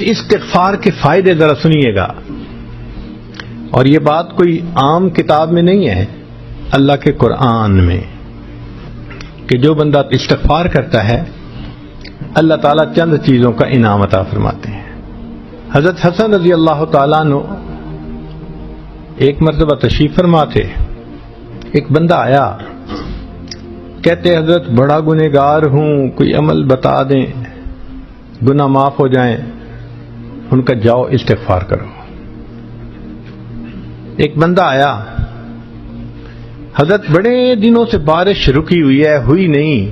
اس استغفار کے فائدے ذرا سنیے گا. اور یہ بات کوئی عام کتاب میں نہیں ہے، اللہ کے قرآن میں، کہ جو بندہ استغفار کرتا ہے اللہ تعالیٰ چند چیزوں کا انعام عطا فرماتے ہیں. حضرت حسن رضی اللہ تعالیٰ عنہ ایک مرتبہ تشریف فرما تھے. ایک بندہ آیا، کہتے حضرت بڑا گنہگار ہوں، کوئی عمل بتا دیں گناہ معاف ہو جائیں. ان کا جاؤ استغفار کرو. ایک بندہ آیا، حضرت بڑے دنوں سے بارش رکی ہوئی ہے، ہوئی نہیں،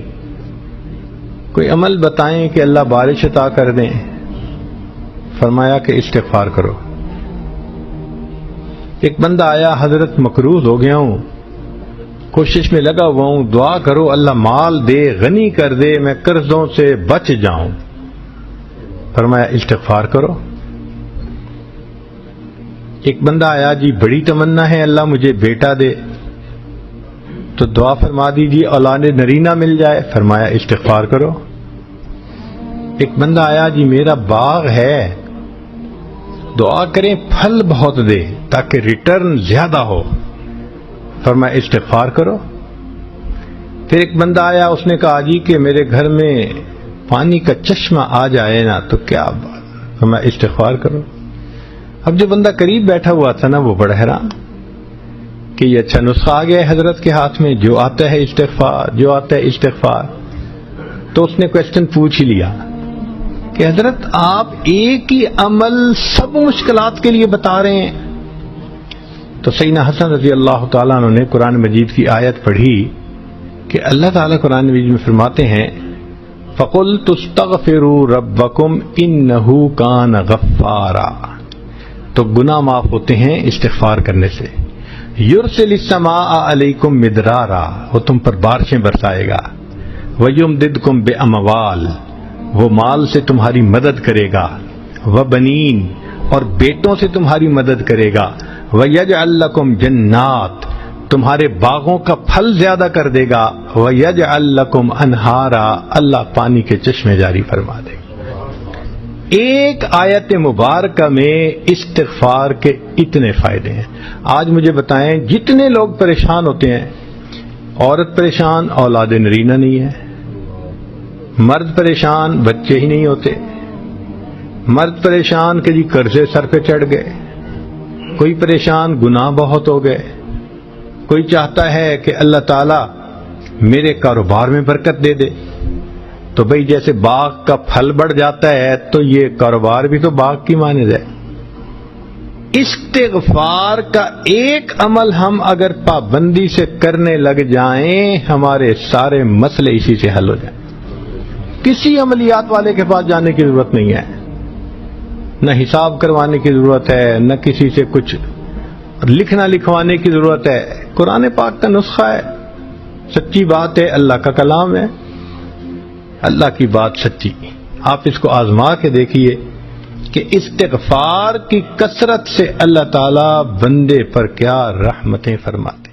کوئی عمل بتائیں کہ اللہ بارش عطا کر دیں. فرمایا کہ استغفار کرو. ایک بندہ آیا، حضرت مقروض ہو گیا ہوں، کوشش میں لگا ہوا ہوں، دعا کرو اللہ مال دے، غنی کر دے، میں قرضوں سے بچ جاؤں. فرمایا استغفار کرو. ایک بندہ آیا، جی بڑی تمنا ہے اللہ مجھے بیٹا دے، تو دعا فرما دیجیے اولاد نرینہ مل جائے. فرمایا استغفار کرو. ایک بندہ آیا، جی میرا باغ ہے، دعا کریں پھل بہت دے تاکہ ریٹرن زیادہ ہو. فرمایا استغفار کرو. پھر ایک بندہ آیا، اس نے کہا جی کہ میرے گھر میں پانی کا چشمہ آ جائے نا تو کیا بات. فرمایا استغفار کرو. اب جو بندہ قریب بیٹھا ہوا تھا نا وہ بڑا حیران کہ یہ اچھا نسخہ آ گیا ہے حضرت کے ہاتھ میں، جو آتا ہے استغفار، جو آتا ہے استغفار. تو اس نے کوشچن پوچھ ہی لیا کہ حضرت آپ ایک ہی عمل سب مشکلات کے لیے بتا رہے ہیں. تو سیدنا حسن رضی اللہ تعالیٰ عنہ نے قرآن مجید کی آیت پڑھی کہ اللہ تعالیٰ قرآن مجید میں فرماتے ہیں فَقُلْتُ اسْتَغْفِرُوا رَبَّكُمْ إِنَّهُ كَانَ غَفَّارًا. تو گناہ معاف ہوتے ہیں استغفار کرنے سے. یرسل السماء علیکم مدرارا، وہ تم پر بارشیں برسائے گا. ویمددکم باموال، وہ مال سے تمہاری مدد کرے گا. وبنین، اور بیٹوں سے تمہاری مدد کرے گا. ویجعل لکم جنات، تمہارے باغوں کا پھل زیادہ کر دے گا. ویجعل لکم انہارا، اللہ پانی کے چشمے جاری فرما دے گا. ایک آیت مبارکہ میں استغفار کے اتنے فائدے ہیں. آج مجھے بتائیں جتنے لوگ پریشان ہوتے ہیں، عورت پریشان اولاد نرینہ نہیں ہے، مرد پریشان بچے ہی نہیں ہوتے، مرد پریشان کہ جی قرضے سر پہ چڑھ گئے، کوئی پریشان گناہ بہت ہو گئے، کوئی چاہتا ہے کہ اللہ تعالیٰ میرے کاروبار میں برکت دے دے. تو بھئی جیسے باغ کا پھل بڑھ جاتا ہے تو یہ کاروبار بھی تو باغ کی مانند ہے. استغفار کا ایک عمل ہم اگر پابندی سے کرنے لگ جائیں ہمارے سارے مسئلے اسی سے حل ہو جائیں. کسی عملیات والے کے پاس جانے کی ضرورت نہیں ہے، نہ حساب کروانے کی ضرورت ہے، نہ کسی سے کچھ لکھنا لکھوانے کی ضرورت ہے. قرآن پاک کا نسخہ ہے، سچی بات ہے، اللہ کا کلام ہے، اللہ کی بات سچی. آپ اس کو آزما کے دیکھیے کہ استغفار کی کثرت سے اللہ تعالی بندے پر کیا رحمتیں فرماتے.